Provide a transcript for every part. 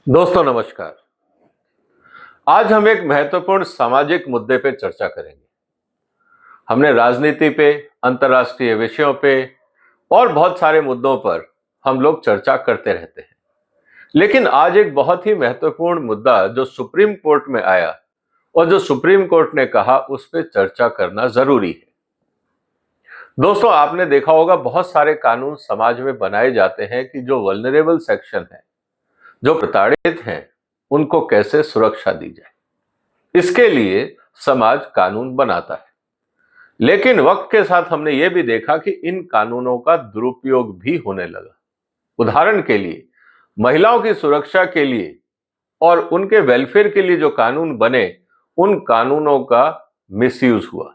दोस्तों नमस्कार। आज हम एक महत्वपूर्ण सामाजिक मुद्दे पे चर्चा करेंगे। हमने राजनीति पे, अंतर्राष्ट्रीय विषयों पे और बहुत सारे मुद्दों पर हम लोग चर्चा करते रहते हैं, लेकिन आज एक बहुत ही महत्वपूर्ण मुद्दा जो सुप्रीम कोर्ट में आया और जो सुप्रीम कोर्ट ने कहा, उस पर चर्चा करना जरूरी है। दोस्तों, आपने देखा होगा बहुत सारे कानून समाज में बनाए जाते हैं कि जो वल्नरेबल सेक्शन है, जो प्रताड़ित हैं, उनको कैसे सुरक्षा दी जाए। इसके लिए समाज कानून बनाता है, लेकिन वक्त के साथ हमने ये भी देखा कि इन कानूनों का दुरुपयोग भी होने लगा। उदाहरण के लिए, महिलाओं की सुरक्षा के लिए और उनके वेलफेयर के लिए जो कानून बने, उन कानूनों का मिसयूज हुआ,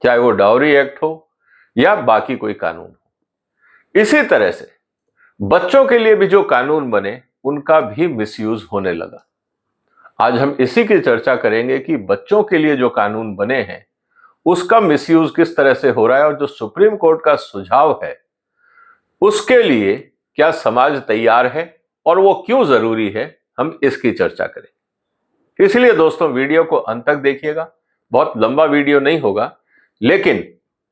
चाहे वो डाउरी एक्ट हो या बाकी कोई कानून हो। इसी तरह से बच्चों के लिए भी जो कानून बने, उनका भी मिसयूज होने लगा। आज हम इसी की चर्चा करेंगे कि बच्चों के लिए जो कानून बने हैं, उसका मिसयूज किस तरह से हो रहा है और जो सुप्रीम कोर्ट का सुझाव है, उसके लिए क्या समाज तैयार है और वो क्यों जरूरी है, हम इसकी चर्चा करें। इसलिए दोस्तों, वीडियो को अंत तक देखिएगा। बहुत लंबा वीडियो नहीं होगा, लेकिन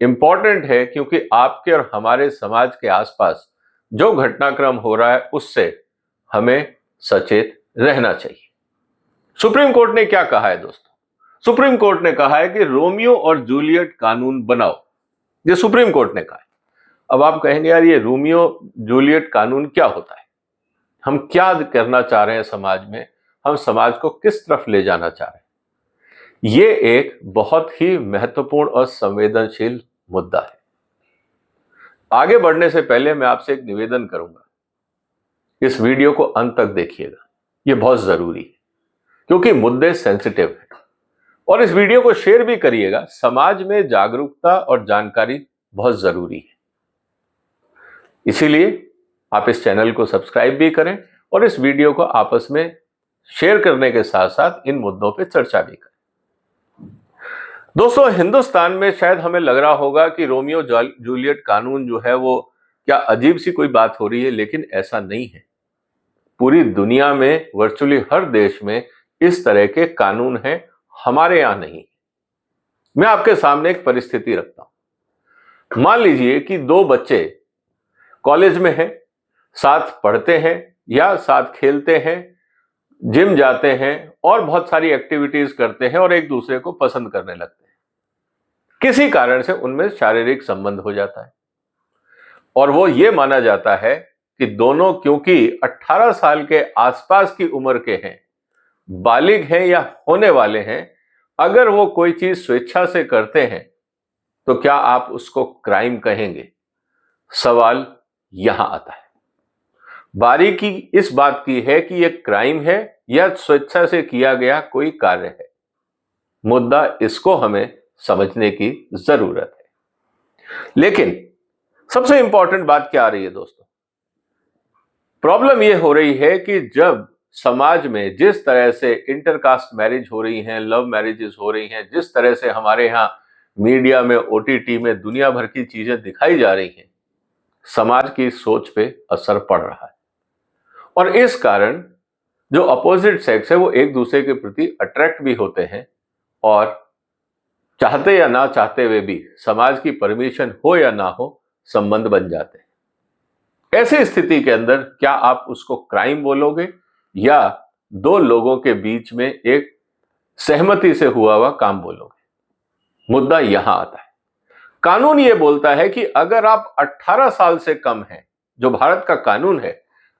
इंपॉर्टेंट है, क्योंकि आपके और हमारे समाज के आसपास जो घटनाक्रम हो रहा है, उससे हमें सचेत रहना चाहिए। सुप्रीम कोर्ट ने क्या कहा है दोस्तों? सुप्रीम कोर्ट ने कहा है कि रोमियो और जूलियट कानून बनाओ। ये सुप्रीम कोर्ट ने कहा है। अब आप कहेंगे, यार ये रोमियो जूलियट कानून क्या होता है? हम क्या करना चाह रहे हैं समाज में? हम समाज को किस तरफ ले जाना चाह रहे हैं? ये एक बहुत ही महत्वपूर्ण और संवेदनशील मुद्दा है। आगे बढ़ने से पहले मैं आपसे एक निवेदन करूंगा, इस वीडियो को अंत तक देखिएगा। ये बहुत जरूरी है, क्योंकि मुद्दे सेंसिटिव हैं। और इस वीडियो को शेयर भी करिएगा। समाज में जागरूकता और जानकारी बहुत जरूरी है। इसीलिए आप इस चैनल को सब्सक्राइब भी करें और इस वीडियो को आपस में शेयर करने के साथ साथ इन मुद्दों पर चर्चा भी करें। दोस्तों, हिंदुस्तान में शायद हमें लग रहा होगा कि रोमियो जूलियट कानून जो है वो क्या अजीब सी कोई बात हो रही है, लेकिन ऐसा नहीं है। पूरी दुनिया में वर्चुअली हर देश में इस तरह के कानून हैं, हमारे यहां नहीं। मैं आपके सामने एक परिस्थिति रखता हूं। मान लीजिए कि दो बच्चे कॉलेज में हैं, साथ पढ़ते हैं या साथ खेलते हैं, जिम जाते हैं और बहुत सारी एक्टिविटीज करते हैं और एक दूसरे को पसंद करने लगते हैं। किसी कारण से उनमें शारीरिक संबंध हो जाता है और वो ये माना जाता है कि दोनों, क्योंकि 18 साल के आसपास की उम्र के हैं, बालिग हैं या होने वाले हैं, अगर वो कोई चीज स्वेच्छा से करते हैं तो क्या आप उसको क्राइम कहेंगे? सवाल यहां आता है। बारीकी इस बात की है कि यह क्राइम है या स्वेच्छा से किया गया कोई कार्य है। मुद्दा इसको हमें समझने की जरूरत है। लेकिन सबसे इंपॉर्टेंट बात क्या आ रही है दोस्तों? प्रॉब्लम यह हो रही है कि जब समाज में जिस तरह से इंटरकास्ट मैरिज हो रही हैं, लव मैरिजेस हो रही हैं, जिस तरह से हमारे यहाँ मीडिया में, ओटीटी में दुनिया भर की चीजें दिखाई जा रही हैं, समाज की सोच पे असर पड़ रहा है। और इस कारण जो अपोजिट सेक्स है वो एक दूसरे के प्रति अट्रैक्ट भी होते हैं और चाहते या ना चाहते हुए भी, समाज की परमिशन हो या ना हो, संबंध बन जाते हैं। ऐसी स्थिति के अंदर क्या आप उसको क्राइम बोलोगे या दो लोगों के बीच में एक सहमति से हुआ हुआ काम बोलोगे? मुद्दा यहां आता है। कानून यह बोलता है कि अगर आप 18 साल से कम हैं, जो भारत का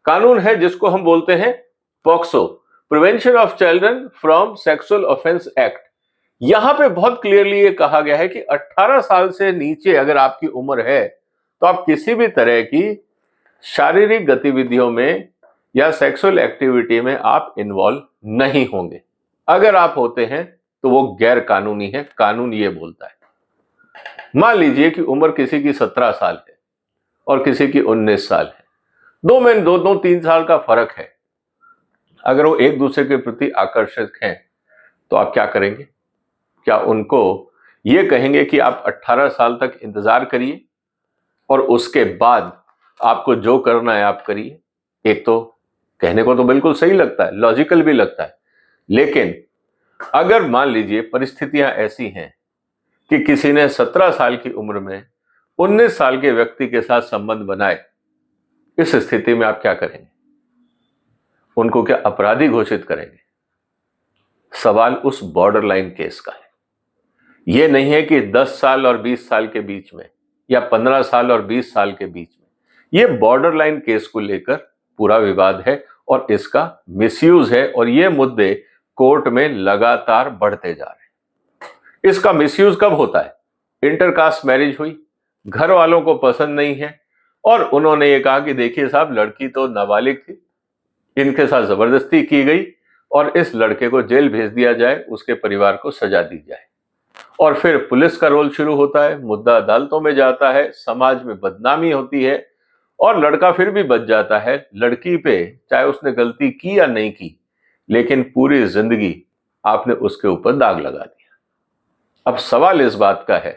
कानून है जिसको हम बोलते हैं POCSO, prevention of children from sexual offence act, यहां पे बहुत क्लियरली ये कहा गया है कि 18 साल से नीचे अगर आपकी उम्र है तो आप किसी भी तरह की शारीरिक गतिविधियों में या सेक्सुअल एक्टिविटी में आप इन्वॉल्व नहीं होंगे। अगर आप होते हैं तो वो गैर कानूनी है, कानून ये बोलता है। मान लीजिए कि उम्र किसी की 17 साल है और किसी की 19 साल है, दो में दो 3 साल का फर्क है। अगर वो एक दूसरे के प्रति आकर्षित हैं तो आप क्या करेंगे? क्या उनको ये कहेंगे कि आप 18 साल तक इंतजार करिए और उसके बाद आपको जो करना है आप करिए? एक तो कहने को तो बिल्कुल सही लगता है, लॉजिकल भी लगता है, लेकिन अगर मान लीजिए परिस्थितियां ऐसी हैं कि किसी ने 17 साल की उम्र में 19 साल के व्यक्ति के साथ संबंध बनाए, इस स्थिति में आप क्या करेंगे? उनको क्या अपराधी घोषित करेंगे? सवाल उस बॉर्डर लाइन केस का है। यह नहीं है कि 10 साल और 20 साल के बीच में या 15 साल और 20 साल के बीच में, यह बॉर्डर लाइन केस को लेकर पूरा विवाद है और इसका मिसयूज है, और ये मुद्दे कोर्ट में लगातार बढ़ते जा रहे हैं। इसका मिसयूज कब होता है? इंटरकास्ट मैरिज हुई, घर वालों को पसंद नहीं है और उन्होंने ये कहा कि देखिए साहब, लड़की तो नाबालिग थी, इनके साथ जबरदस्ती की गई और इस लड़के को जेल भेज दिया जाए, उसके परिवार को सजा दी जाए। और फिर पुलिस का रोल शुरू होता है, मुद्दा अदालतों में जाता है, समाज में बदनामी होती है और लड़का फिर भी बच जाता है। लड़की पे चाहे उसने गलती की या नहीं की, लेकिन पूरी जिंदगी आपने उसके ऊपर दाग लगा दिया। अब सवाल इस बात का है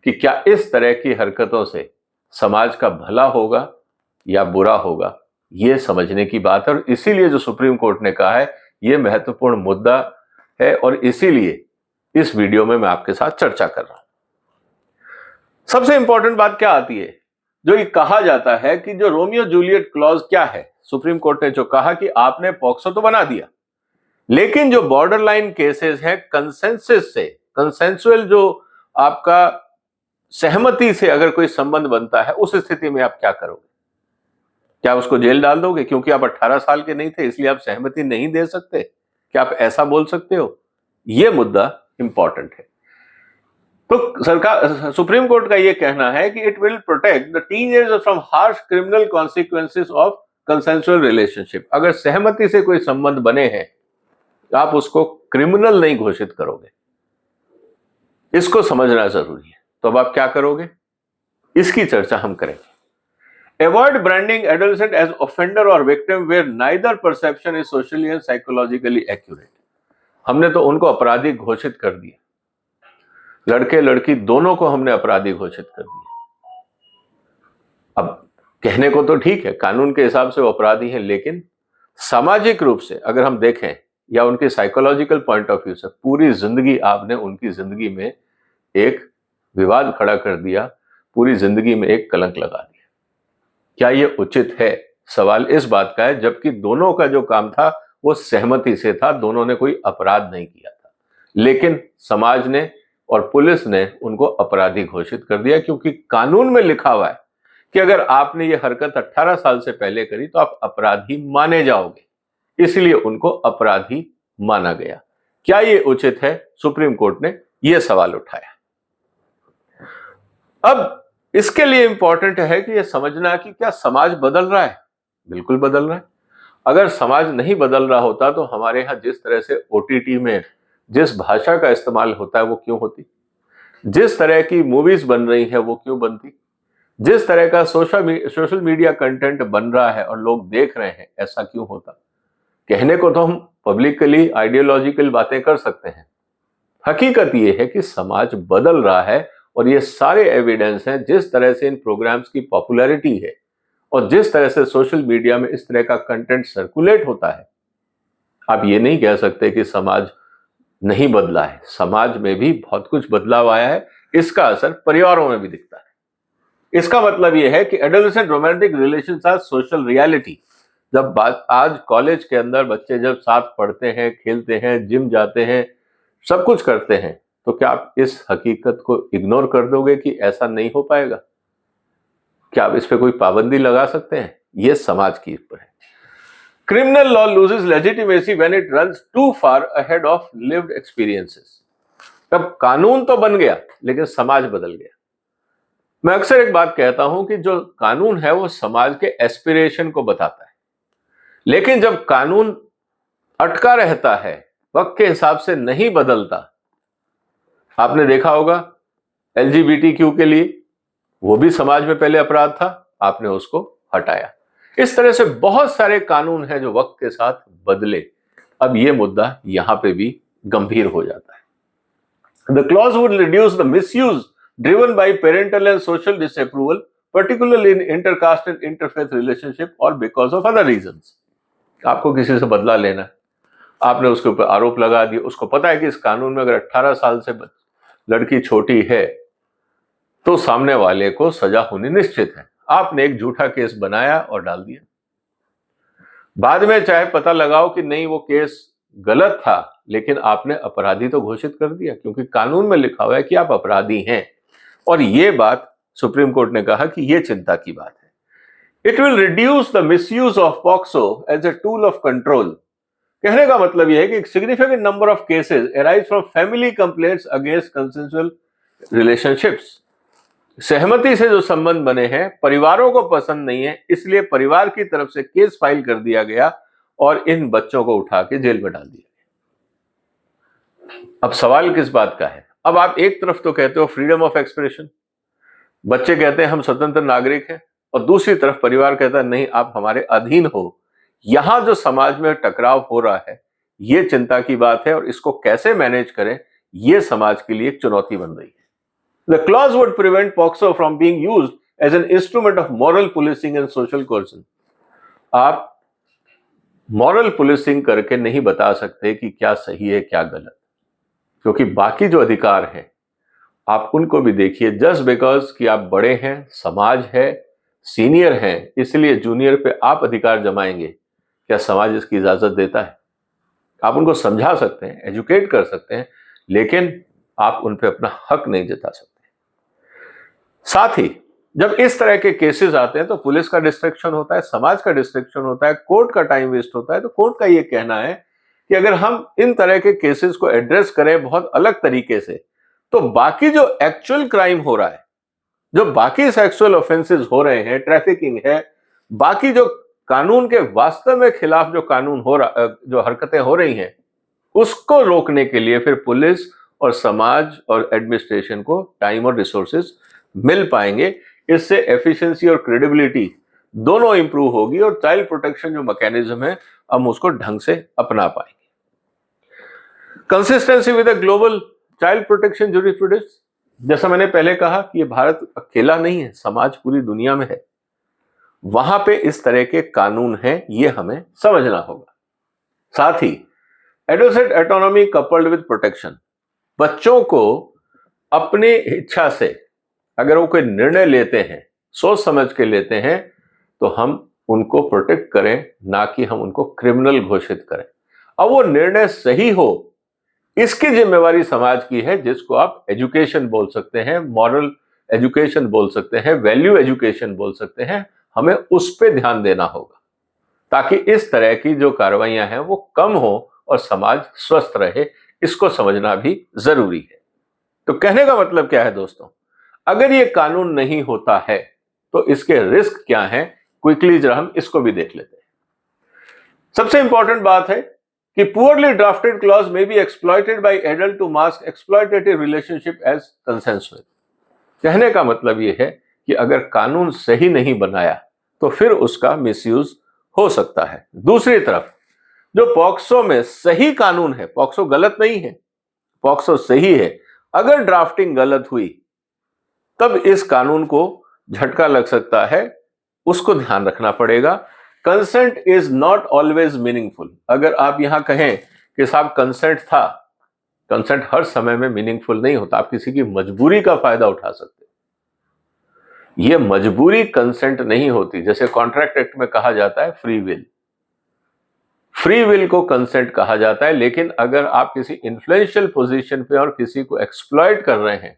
कि क्या इस तरह की हरकतों से समाज का भला होगा या बुरा होगा, यह समझने की बात है। और इसीलिए जो सुप्रीम कोर्ट ने कहा है, यह महत्वपूर्ण मुद्दा है और इसीलिए इस वीडियो में मैं आपके साथ चर्चा कर रहा हूं। सबसे इंपॉर्टेंट बात क्या आती है? जो ये कहा जाता है कि जो रोमियो जूलियट क्लॉज क्या है, सुप्रीम कोर्ट ने जो कहा कि आपने पॉक्सो तो बना दिया, लेकिन जो बॉर्डर लाइन केसेस है, कंसेंसस से, कंसेंसुअल जो आपका सहमति से अगर कोई संबंध बनता है, उस स्थिति में आप क्या करोगे? क्या उसको जेल डाल दोगे क्योंकि आप 18 साल के नहीं थे इसलिए आप सहमति नहीं दे सकते? क्या आप ऐसा बोल सकते हो? यह मुद्दा इंपॉर्टेंट है। तो सरकार, सुप्रीम कोर्ट का यह कहना है कि it will protect the teenagers from harsh criminal consequences of consensual relationship. अगर सहमति से कोई संबंध बने हैं, आप उसको क्रिमिनल नहीं घोषित करोगे। इसको समझना जरूरी है। तो अब आप क्या करोगे, इसकी चर्चा हम करेंगे। Avoid branding adolescent as offender or victim where neither perception is socially and psychologically accurate. हमने तो उनको अपराधी घोषित कर दिया, लड़के लड़की दोनों को हमने अपराधी घोषित कर दिया। अब कहने को तो ठीक है, कानून के हिसाब से वो अपराधी हैं, लेकिन सामाजिक रूप से अगर हम देखें या उनके साइकोलॉजिकल पॉइंट ऑफ व्यू से, पूरी जिंदगी आपने उनकी जिंदगी में एक विवाद खड़ा कर दिया, पूरी जिंदगी में एक कलंक लगा दिया। क्या यह उचित है? सवाल इस बात का है, जबकि दोनों का जो काम था वो सहमति से था, दोनों ने कोई अपराध नहीं किया था, लेकिन समाज ने और पुलिस ने उनको अपराधी घोषित कर दिया, क्योंकि कानून में लिखा हुआ है कि अगर आपने ये हरकत 18 साल से पहले करी तो आप अपराधी माने जाओगे, इसलिए उनको अपराधी माना गया। क्या ये उचित है? सुप्रीम कोर्ट ने यह सवाल उठाया। अब इसके लिए इंपॉर्टेंट है कि यह समझना कि क्या समाज बदल रहा है? बिल्कुल बदल रहा है। अगर समाज नहीं बदल रहा होता तो हमारे यहाँ जिस तरह से ओटीटी में जिस भाषा का इस्तेमाल होता है वो क्यों होती, जिस तरह की मूवीज बन रही है वो क्यों बनती, जिस तरह का सोशल मीडिया कंटेंट बन रहा है और लोग देख रहे हैं, ऐसा क्यों होता? कहने को तो हम पब्लिकली आइडियोलॉजिकल बातें कर सकते हैं, हकीकत यह है कि समाज बदल रहा है और ये सारे एविडेंस हैं। जिस तरह से इन प्रोग्राम्स की पॉपुलैरिटी है और जिस तरह से सोशल मीडिया में इस तरह का कंटेंट सर्कुलेट होता है, आप ये नहीं कह सकते कि समाज नहीं बदला है। समाज में भी बहुत कुछ बदलाव आया है, इसका असर परिवारों में भी दिखता है। इसका मतलब यह है कि adolescent romantic relations are social reality. जब बात आज कॉलेज के अंदर बच्चे जब साथ पढ़ते हैं, खेलते हैं, जिम जाते हैं, सब कुछ करते हैं, तो क्या आप इस हकीकत को इग्नोर कर दोगे कि ऐसा नहीं हो पाएगा? क्या आप इस पे कोई पाबंदी लगा सकते हैं? यह समाज की ऊपर है। Criminal law loses legitimacy when it runs too far ahead of lived experiences. तब कानून तो बन गया लेकिन समाज बदल गया। मैं अक्सर एक बात कहता हूं कि जो कानून है वो समाज के एस्पिरेशन को बताता है, लेकिन जब कानून अटका रहता है, वक्त के हिसाब से नहीं बदलता, आपने देखा होगा LGBTQ के लिए वो भी समाज में पहले अपराध था, आपने उसको हटाया। इस तरह से बहुत सारे कानून हैं जो वक्त के साथ बदले। अब ये मुद्दा यहां पे भी गंभीर हो जाता है। The clause would reduce the misuse driven by parental and social disapproval, particularly in intercaste and interfaith relationship or because of other reasons. आपको किसी से बदला लेना है, आपने उसके ऊपर आरोप लगा दिया, उसको पता है कि इस कानून में अगर 18 साल से लड़की छोटी है तो सामने वाले को सजा होनी निश्चित है, आपने एक झूठा केस बनाया और डाल दिया। बाद में चाहे पता लगाओ कि नहीं वो केस गलत था, लेकिन आपने अपराधी तो घोषित कर दिया, क्योंकि कानून में लिखा हुआ है कि आप अपराधी हैं। और ये बात सुप्रीम कोर्ट ने कहा कि ये चिंता की बात है। It will reduce the misuse of POCSO as a tool of control. कहने का मतलब यह है कि significant number of cases arise from family complaints against consensual relationships. सहमति से जो संबंध बने हैं परिवारों को पसंद नहीं है, इसलिए परिवार की तरफ से केस फाइल कर दिया गया और इन बच्चों को उठा के जेल में डाल दिया गया। अब सवाल किस बात का है? अब आप एक तरफ तो कहते हो फ्रीडम ऑफ एक्सप्रेशन, बच्चे कहते हैं हम स्वतंत्र नागरिक हैं, और दूसरी तरफ परिवार कहता है नहीं आप हमारे अधीन हो। यहां जो समाज में टकराव हो रहा है ये चिंता की बात है, और इसको कैसे मैनेज करें ये समाज के लिए एक चुनौती बन रही है। The clause would prevent POCSO from being used as an instrument of moral policing and social coercion. आप मॉरल पुलिसिंग करके नहीं बता सकते कि क्या सही है क्या गलत, क्योंकि बाकी जो अधिकार हैं आप उनको भी देखिए। जस्ट बिकॉज कि आप बड़े हैं, समाज है, सीनियर हैं, इसलिए जूनियर पे आप अधिकार जमाएंगे, क्या समाज इसकी इजाजत देता है? आप उनको समझा सकते हैं, एजुकेट कर सकते हैं, लेकिन आप उन पे अपना हक नहीं जता सकते। साथ ही जब इस तरह के केसेस आते हैं तो पुलिस का डिस्ट्रैक्शन होता है, समाज का डिस्ट्रैक्शन होता है, कोर्ट का टाइम वेस्ट होता है। तो कोर्ट का ये कहना है कि अगर हम इन तरह के केसेस को एड्रेस करें बहुत अलग तरीके से, तो बाकी जो एक्चुअल क्राइम हो रहा है, जो बाकी सेक्सुअल ऑफेंसेस हो रहे हैं, ट्रैफिकिंग है, बाकी जो कानून के वास्तव में खिलाफ जो कानून हो रहा, जो हरकतें हो रही हैं, उसको रोकने के लिए फिर पुलिस और समाज और एडमिनिस्ट्रेशन को टाइम और रिसोर्सेज मिल पाएंगे। इससे एफिशिएंसी और क्रेडिबिलिटी दोनों इंप्रूव होगी, और चाइल्ड प्रोटेक्शन जो मैकेनिज्म है हम उसको ढंग से अपना पाएंगे। Consistency with the global child protection jurisprudence, जैसा मैंने पहले कहा कि ये भारत अकेला नहीं है, समाज पूरी दुनिया में है, वहां पे इस तरह के कानून हैं, ये हमें समझना होगा। साथ ही adolescent autonomy coupled with protection, बच्चों को अपनी इच्छा से अगर वो कोई निर्णय लेते हैं, सोच समझ के लेते हैं, तो हम उनको प्रोटेक्ट करें, ना कि हम उनको क्रिमिनल घोषित करें। अब वो निर्णय सही हो इसकी जिम्मेवारी समाज की है, जिसको आप एजुकेशन बोल सकते हैं, मॉरल एजुकेशन बोल सकते हैं, वैल्यू एजुकेशन बोल सकते हैं। हमें उस पर ध्यान देना होगा ताकि इस तरह की जो कार्रवाइयां हैं वो कम हो और समाज स्वस्थ रहे। इसको समझना भी जरूरी है। तो कहने का मतलब क्या है दोस्तों, अगर ये कानून नहीं होता है तो इसके रिस्क क्या हैं, क्विकली जरा हम इसको भी देख लेते हैं। सबसे इंपॉर्टेंट बात है कि poorly drafted clause may be exploited by adult to mask exploitative relationship as consensual. कहने का मतलब यह है कि अगर कानून सही नहीं बनाया तो फिर उसका मिसयूज हो सकता है। दूसरी तरफ जो पॉक्सो में सही कानून है, पॉक्सो गलत नहीं है, पॉक्सो सही है, अगर ड्राफ्टिंग गलत हुई तब इस कानून को झटका लग सकता है, उसको ध्यान रखना पड़ेगा। Consent is not always meaningful. अगर आप यहां कहें कि साहब कंसेंट था, कंसेंट हर समय में मीनिंगफुल नहीं होता। आप किसी की मजबूरी का फायदा उठा सकते, यह मजबूरी कंसेंट नहीं होती। जैसे कॉन्ट्रैक्ट एक्ट में कहा जाता है फ्री विल, फ्री विल को कंसेंट कहा जाता है। लेकिन अगर आप किसी इन्फ्लुएंशियल पोजीशन पे और किसी को एक्सप्लॉइट कर रहे हैं,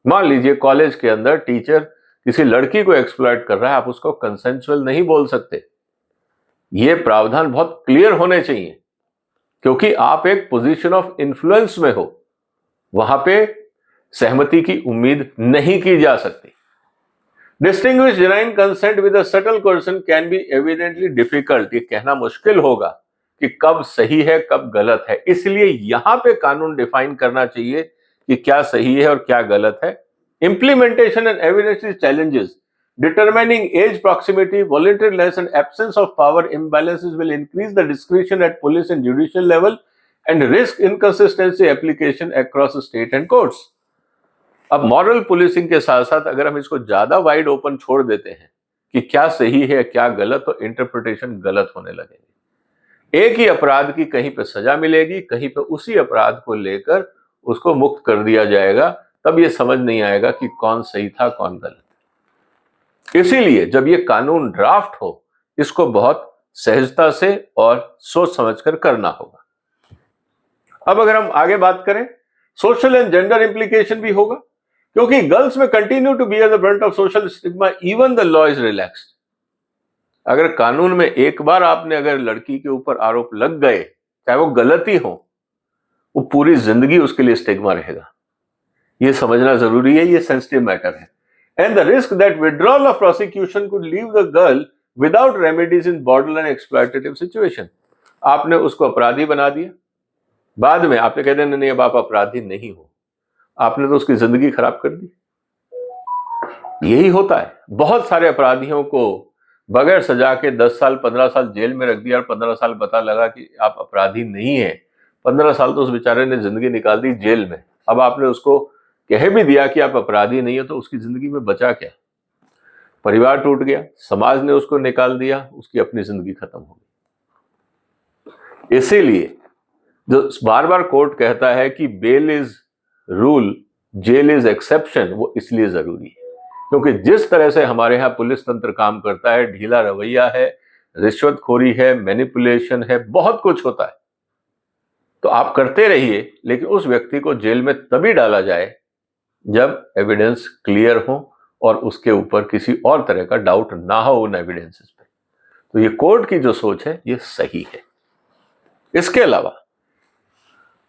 मान लीजिए कॉलेज के अंदर टीचर किसी लड़की को एक्सप्लॉइट कर रहा है, आप उसको कंसेंसुअल नहीं बोल सकते। ये प्रावधान बहुत क्लियर होने चाहिए, क्योंकि आप एक पोजीशन ऑफ इन्फ्लुएंस में हो, वहां पे सहमति की उम्मीद नहीं की जा सकती। Distinguish genuine consent with a subtle कोर्सन can be evidently difficult. ये कहना मुश्किल होगा कि कब सही है कब गलत है, इसलिए यहां पे कानून डिफाइन करना चाहिए कि क्या सही है और क्या गलत है। Implementation and evidence challenges determining age proximity, voluntariness and absence of power imbalances will increase the discretion at police and judicial level and risk inconsistency application across state and courts. अब मॉरल पुलिसिंग के साथ साथ अगर हम इसको ज्यादा wide open छोड़ देते हैं कि क्या सही है क्या गलत, तो इंटरप्रिटेशन गलत होने लगेगी। एक ही अपराध की कहीं पे सजा मिलेगी, कहीं पे उसी अपराध को लेकर उसको मुक्त कर दिया जाएगा, तब ये समझ नहीं आएगा कि कौन सही था कौन गलत। इसीलिए जब ये कानून ड्राफ्ट हो, इसको बहुत सहजता से और सोच समझकर करना होगा। अब अगर हम आगे बात करें, सोशल एंड जेंडर इंप्लीकेशन भी होगा, क्योंकि girls may continue to bear the brunt of social stigma even the law is relaxed. अगर कानून में एक बार आपने अगर लड़की के ऊपर आरोप लग गए, चाहे वो गलती हो, वो पूरी जिंदगी उसके लिए स्टिग्मा रहेगा। ये समझना जरूरी है, ये सेंसिटिव मैटर है। And the risk that withdrawal of prosecution could leave the girl without remedies in borderline exploitative situation. आपने उसको अपराधी बना दिया, बाद में आपने कह दिया नहीं अब आप अपराधी नहीं हो, आपने तो उसकी जिंदगी खराब कर दी। यही होता है, बहुत सारे अपराधियों को बगैर सजा के 10 साल 15 साल जेल में रख दिया और 15 साल पता लगा कि आप अपराधी नहीं है। 15 साल तो उस बेचारे ने जिंदगी निकाल दी जेल में। अब आपने उसको कह भी दिया कि आप अपराधी नहीं हो, तो उसकी जिंदगी में बचा क्या? परिवार टूट गया, समाज ने उसको निकाल दिया, उसकी अपनी जिंदगी खत्म हो गई। इसीलिए जो बार बार कोर्ट कहता है कि bail is rule jail is exception, वो इसलिए जरूरी है क्योंकि जिस तरह से हमारे यहाँ पुलिस तंत्र काम करता है, ढीला रवैया है, रिश्वतखोरी है, मैनिपुलेशन है, बहुत कुछ होता है। तो आप करते रहिए, लेकिन उस व्यक्ति को जेल में तभी डाला जाए जब एविडेंस क्लियर हो और उसके ऊपर किसी और तरह का डाउट ना हो उन एविडेंसेस पे। तो ये कोर्ट की जो सोच है ये सही है। इसके अलावा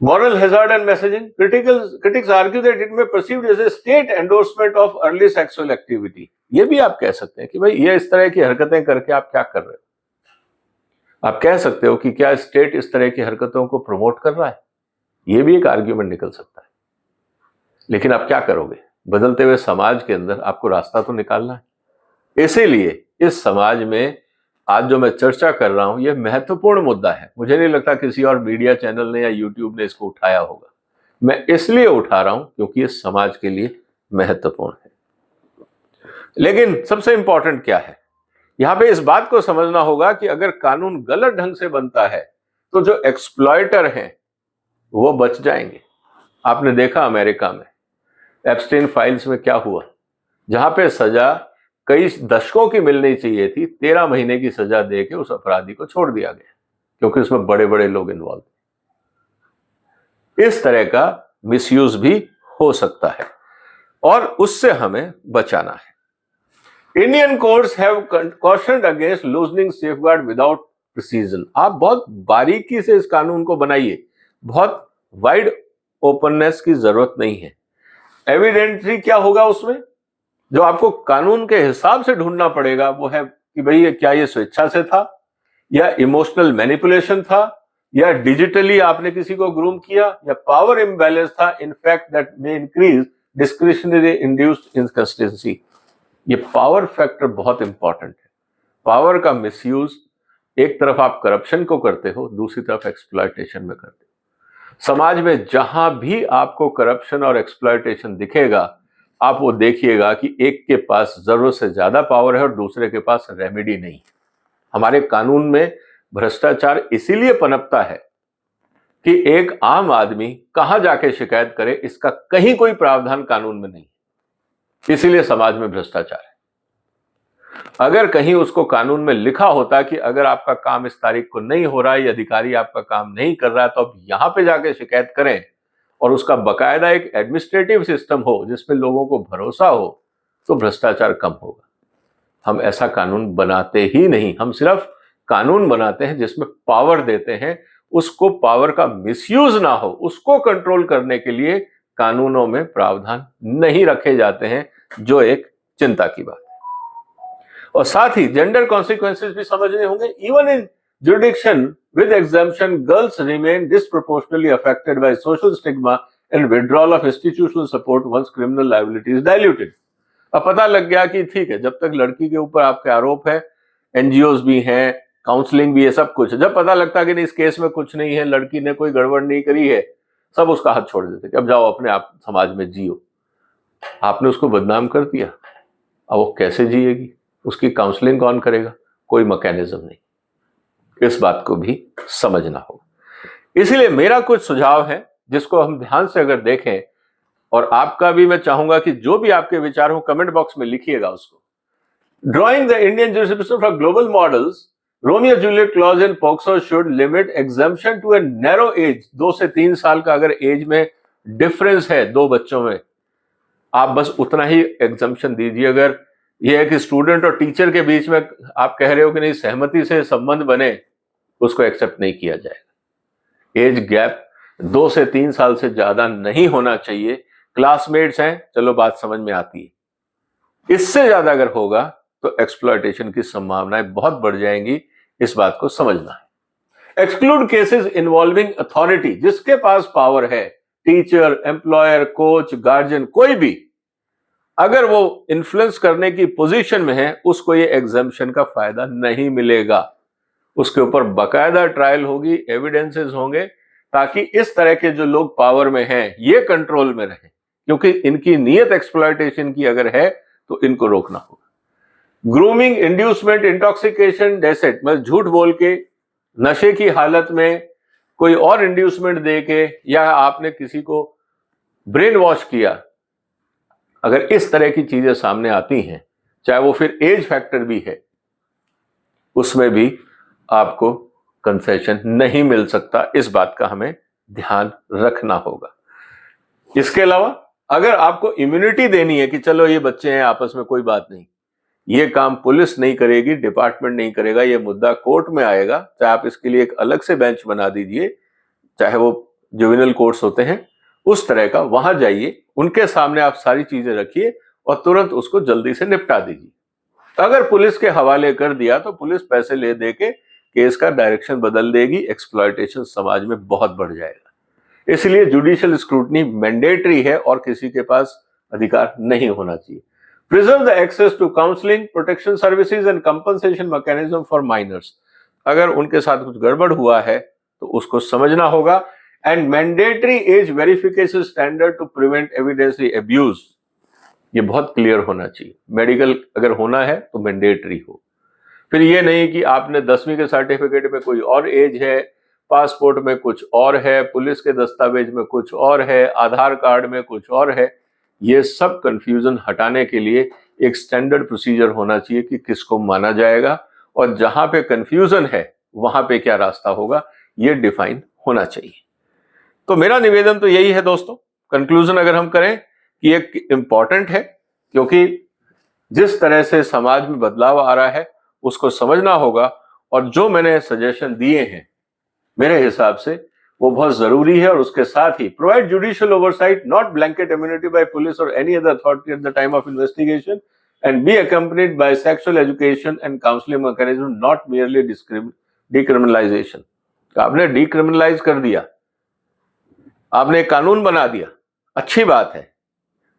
moral hazard and messaging, critics argue that it may be perceived as a state endorsement of early sexual activity। ये भी आप कह सकते हैं कि भाई ये इस तरह की हरकतें करके आप क्या कर रहे हो। आप कह सकते हो कि क्या स्टेट इस तरह की हरकतों को प्रमोट कर रहा है, ये भी एक आर्ग्यूमेंट निकल सकता है। लेकिन आप क्या करोगे, बदलते हुए समाज के अंदर आपको रास्ता तो निकालना है। इसीलिए इस समाज में आज जो मैं चर्चा कर रहा हूं, यह महत्वपूर्ण मुद्दा है। मुझे नहीं लगता किसी और मीडिया चैनल ने या यूट्यूब ने इसको उठाया होगा। मैं इसलिए उठा रहा हूं क्योंकि ये समाज के लिए महत्वपूर्ण है। लेकिन सबसे इंपॉर्टेंट क्या है, यहां पे इस बात को समझना होगा कि अगर कानून गलत ढंग से बनता है तो जो एक्सप्लॉयटर हैं वो बच जाएंगे। आपने देखा अमेरिका में एप्स्टीन फाइल्स में क्या हुआ, जहां पे सजा कई दशकों की मिलनी चाहिए थी, 13 महीने की सजा देके उस अपराधी को छोड़ दिया गया क्योंकि उसमें बड़े बड़े लोग इन्वॉल्व थे। इस तरह का मिसयूज भी हो सकता है और उससे हमें बचाना है। Indian courts have cautioned against loosening safeguard without precision. आप बहुत बारीकी से इस कानून को बनाइए, बहुत वाइड ओपननेस की जरूरत नहीं है। एविडेंटली क्या होगा उसमें, जो आपको कानून के हिसाब से ढूंढना पड़ेगा वो है कि भाई क्या ये स्वेच्छा से था, या इमोशनल मैनिपुलेशन था, या डिजिटली आपने किसी को ग्रूम किया, या पावर इम्बैलेंस था, in fact that may increase discretionary induced inconsistency. ये पावर फैक्टर बहुत इंपॉर्टेंट है। पावर का मिसयूज, एक तरफ आप करप्शन को करते हो, दूसरी तरफ एक्सप्लॉयटेशन में करते हो। समाज में जहां भी आपको करप्शन और एक्सप्लॉयटेशन दिखेगा, आप वो देखिएगा कि एक के पास जरूरत से ज्यादा पावर है और दूसरे के पास रेमेडी नहीं। हमारे कानून में भ्रष्टाचार इसीलिए पनपता है कि एक आम आदमी कहां जाके शिकायत करे, इसका कहीं कोई प्रावधान कानून में नहीं। इसीलिए समाज में भ्रष्टाचार है। अगर कहीं उसको कानून में लिखा होता कि अगर आपका काम इस तारीख को नहीं हो रहा है, या अधिकारी आपका काम नहीं कर रहा है, तो आप यहां पे जाके शिकायत करें, और उसका बकायदा एक एडमिनिस्ट्रेटिव सिस्टम हो जिसमें लोगों को भरोसा हो, तो भ्रष्टाचार कम होगा। हम ऐसा कानून बनाते ही नहीं, हम सिर्फ कानून बनाते हैं जिसमें पावर देते हैं, उसको पावर का मिसयूज ना हो उसको कंट्रोल करने के लिए कानूनों में प्रावधान नहीं रखे जाते हैं, जो एक चिंता की बात है। और साथ ही जेंडर कॉन्सिक्वेंसेस भी समझने होंगे। Even in jurisdiction with exemption, girls remain disproportionately affected by social stigma and withdrawal of institutional support once criminal liability is diluted। अब पता लग गया कि ठीक है, जब तक लड़की के ऊपर आपके आरोप है, एनजीओज भी हैं, काउंसलिंग भी है, सब कुछ। जब पता लगता कि नहीं इस केस में कुछ नहीं है, लड़की ने कोई गड़बड़ नहीं करी है, सब उसका हाथ छोड़ देते कि अब जाओ अपने आप समाज में जियो। आपने उसको बदनाम कर दिया, अब वो कैसे जिएगी, उसकी काउंसलिंग कौन करेगा, कोई मैकेनिज्म नहीं। इस बात को भी समझना होगा। इसलिए मेरा कुछ सुझाव है जिसको हम ध्यान से अगर देखें, और आपका भी मैं चाहूंगा कि जो भी आपके विचार हो कमेंट बॉक्स में लिखिएगा उसको। Drawing the Indian jurisdiction for global models, Romeo Juliet clause in POCSO should limit exemption to a narrow age. 2 से 3 साल का अगर एज में डिफरेंस है दो बच्चों में, आप बस उतना ही एग्जम्पशन दीजिए। अगर यह है कि स्टूडेंट और टीचर के बीच में आप कह रहे हो कि नहीं सहमति से संबंध बने, उसको एक्सेप्ट नहीं किया जाएगा। एज गैप 2 से 3 साल से ज्यादा नहीं होना चाहिए। क्लासमेट्स हैं, चलो बात समझ में आती है। इससे ज्यादा अगर होगा तो एक्सप्लॉयटेशन की संभावनाएं बहुत बढ़ जाएंगी, इस बात को समझना है। एक्सक्लूड केसेस इन्वॉल्विंग अथॉरिटी, जिसके पास पावर है, टीचर, एम्प्लॉयर, कोच, गार्जियन, कोई भी अगर वो इन्फ्लुएंस करने की पोजीशन में है, उसको ये एग्जम्पशन का फायदा नहीं मिलेगा। उसके ऊपर बकायदा ट्रायल होगी, एविडेंसेस होंगे, ताकि इस तरह के जो लोग पावर में हैं ये कंट्रोल में रहें, क्योंकि इनकी नीयत एक्सप्लॉयटेशन की अगर है तो इनको रोकना होगा। ग्रूमिंग, इंड्यूसमेंट, इंटॉक्सिकेशन, डेसेट, मतलब झूठ बोल के नशे की हालत में कोई और इंड्यूसमेंट दे के, या आपने किसी को ब्रेन वॉश किया, अगर इस तरह की चीजें सामने आती हैं, चाहे वो फिर एज फैक्टर भी है, उसमें भी आपको कंसेशन नहीं मिल सकता। इस बात का हमें ध्यान रखना होगा। इसके अलावा अगर आपको इम्यूनिटी देनी है कि चलो ये बच्चे हैं आपस में कोई बात नहीं, ये काम पुलिस नहीं करेगी, डिपार्टमेंट नहीं करेगा, ये मुद्दा कोर्ट में आएगा, चाहे आप इसके लिए एक अलग से बेंच बना दीजिए, चाहे वो जुवेनियल कोर्ट्स होते हैं उस तरह का, वहां जाइए, उनके सामने आप सारी चीजें रखिए और तुरंत उसको जल्दी से निपटा दीजिए। अगर पुलिस के हवाले कर दिया तो पुलिस पैसे ले दे के केस का डायरेक्शन बदल देगी, एक्सप्लॉयटेशन समाज में बहुत बढ़ जाएगा। इसलिए जुडिशियल स्क्रूटनी मैंडेटरी है और किसी के पास अधिकार नहीं होना चाहिए। Preserve the access to counselling, protection services and compensation mechanism for minors. अगर उनके साथ कुछ गड़बड़ हुआ है तो उसको समझना होगा। And mandatory age verification standard to prevent evidential abuse, ये बहुत क्लियर होना चाहिए। मेडिकल अगर होना है तो मैंडेटरी हो। फिर ये नहीं कि आपने 10वीं के सर्टिफिकेट में कोई और एज है, पासपोर्ट में कुछ और है, पुलिस के दस्तावेज में कुछ और है, आधार कार्ड में कुछ और है। ये सब कंफ्यूजन हटाने के लिए एक स्टैंडर्ड प्रोसीजर होना चाहिए कि किसको माना जाएगा, और जहां पे कंफ्यूजन है वहां पे क्या रास्ता होगा, ये डिफाइन होना चाहिए। तो मेरा निवेदन तो यही है दोस्तों, कंक्लूजन अगर हम करें कि एक इंपॉर्टेंट है, क्योंकि जिस तरह से समाज में बदलाव आ रहा है उसको समझना होगा, और जो मैंने सजेशन दिए हैं मेरे हिसाब से वो बहुत जरूरी है। और उसके साथ ही provide judicial oversight, not blanket immunity by police or any other authority at the time of investigation, and be accompanied by sexual education and counselling mechanism, not merely decriminalisation. आपने डिक्रिमिनलाइज कर दिया, आपने एक कानून बना दिया, अच्छी बात है।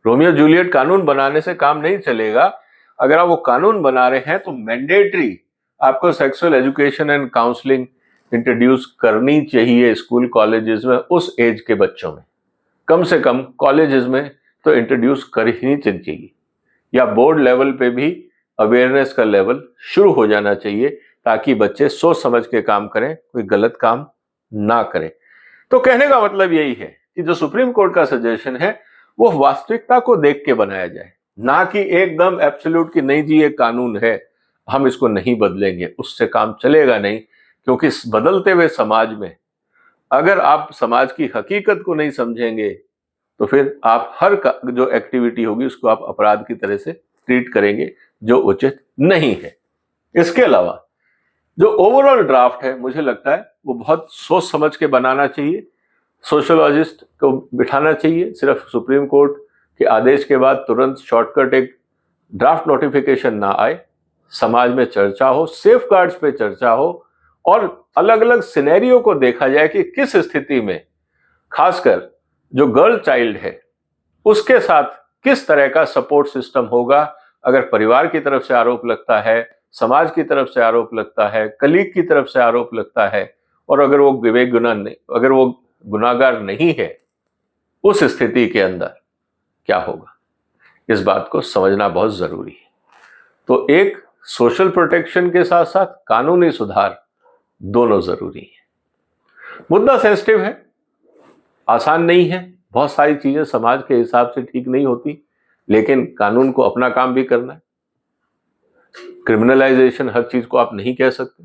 रोमियो जूलियट कानून बनाने से काम नहीं चलेगा। अगर आप वो कानून बना रहे हैं तो मैंडेटरी आपको sexual education and counselling introduce करनी चाहिए स्कूल कॉलेजेस में, उस एज के बच्चों में, कम से कम कॉलेजेस में तो इंट्रोड्यूस कर ही चाहिए, या बोर्ड लेवल पे भी अवेयरनेस का लेवल शुरू हो जाना चाहिए, ताकि बच्चे सोच समझ के काम करें, कोई गलत काम ना करें। तो कहने का मतलब यही है कि जो सुप्रीम कोर्ट का सजेशन है वो वास्तविकता को देख के बनाया जाए, ना कि एकदम एब्सोल्यूट कि नहीं जी ये कानून है हम इसको नहीं बदलेंगे, उससे काम चलेगा नहीं। क्योंकि इस बदलते हुए समाज में अगर आप समाज की हकीकत को नहीं समझेंगे तो फिर आप हर जो एक्टिविटी होगी उसको आप अपराध की तरह से ट्रीट करेंगे, जो उचित नहीं है। इसके अलावा जो ओवरऑल ड्राफ्ट है मुझे लगता है वो बहुत सोच समझ के बनाना चाहिए, सोशोलॉजिस्ट को बिठाना चाहिए। सिर्फ सुप्रीम कोर्ट के आदेश के बाद तुरंत शॉर्टकट एक ड्राफ्ट नोटिफिकेशन ना आए, समाज में चर्चा हो, सेफ गार्ड्स पे चर्चा हो, और अलग अलग सिनेरियो को देखा जाए कि किस स्थिति में खासकर जो गर्ल चाइल्ड है उसके साथ किस तरह का सपोर्ट सिस्टम होगा। अगर परिवार की तरफ से आरोप लगता है, समाज की तरफ से आरोप लगता है, कलीग की तरफ से आरोप लगता है, और अगर वो अगर वो गुनाहगार नहीं है, उस स्थिति के अंदर क्या होगा, इस बात को समझना बहुत जरूरी है। तो एक सोशल प्रोटेक्शन के साथ साथ कानूनी सुधार दोनों जरूरी है। मुद्दा सेंसिटिव है, आसान नहीं है, बहुत सारी चीजें समाज के हिसाब से ठीक नहीं होती, लेकिन कानून को अपना काम भी करना है। क्रिमिनलाइजेशन हर चीज को आप नहीं कह सकते।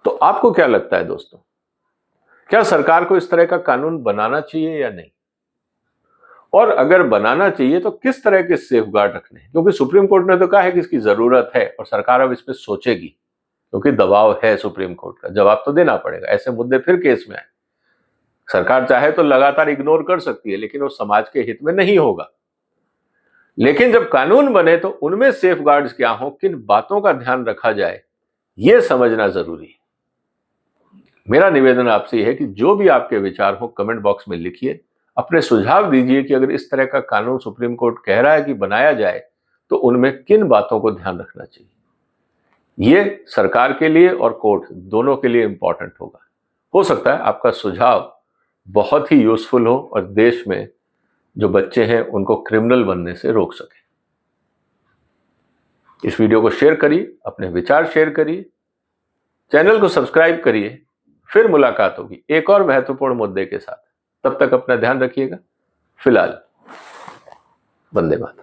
तो आपको क्या लगता है दोस्तों, क्या सरकार को इस तरह का कानून बनाना चाहिए या नहीं? और अगर बनाना चाहिए तो किस तरह के सेफगार्ड रखने हैं? क्योंकि सुप्रीम कोर्ट ने तो कहा है कि इसकी जरूरत है और सरकार अब इस पर सोचेगी, क्योंकि दबाव है सुप्रीम कोर्ट का, जवाब तो देना पड़ेगा। ऐसे मुद्दे फिर केस में आए, सरकार चाहे तो लगातार इग्नोर कर सकती है, लेकिन वो समाज के हित में नहीं होगा। लेकिन जब कानून बने तो उनमें सेफगार्ड्स क्या हो, किन बातों का ध्यान रखा जाए, यह समझना जरूरी है। मेरा निवेदन आपसे यह है कि जो भी आपके विचार हो कमेंट बॉक्स में लिखिए, अपने सुझाव दीजिए कि अगर इस तरह का कानून सुप्रीम कोर्ट कह रहा है कि बनाया जाए तो उनमें किन बातों को ध्यान रखना चाहिए। यह सरकार के लिए और कोर्ट दोनों के लिए इंपॉर्टेंट होगा। हो सकता है आपका सुझाव बहुत ही यूजफुल हो और देश में जो बच्चे हैं उनको क्रिमिनल बनने से रोक सके। इस वीडियो को शेयर करिए, अपने विचार शेयर करिए, चैनल को सब्सक्राइब करिए। फिर मुलाकात होगी एक और महत्वपूर्ण मुद्दे के साथ। तब तक अपना ध्यान रखिएगा। फिलहाल वंदे मातरम।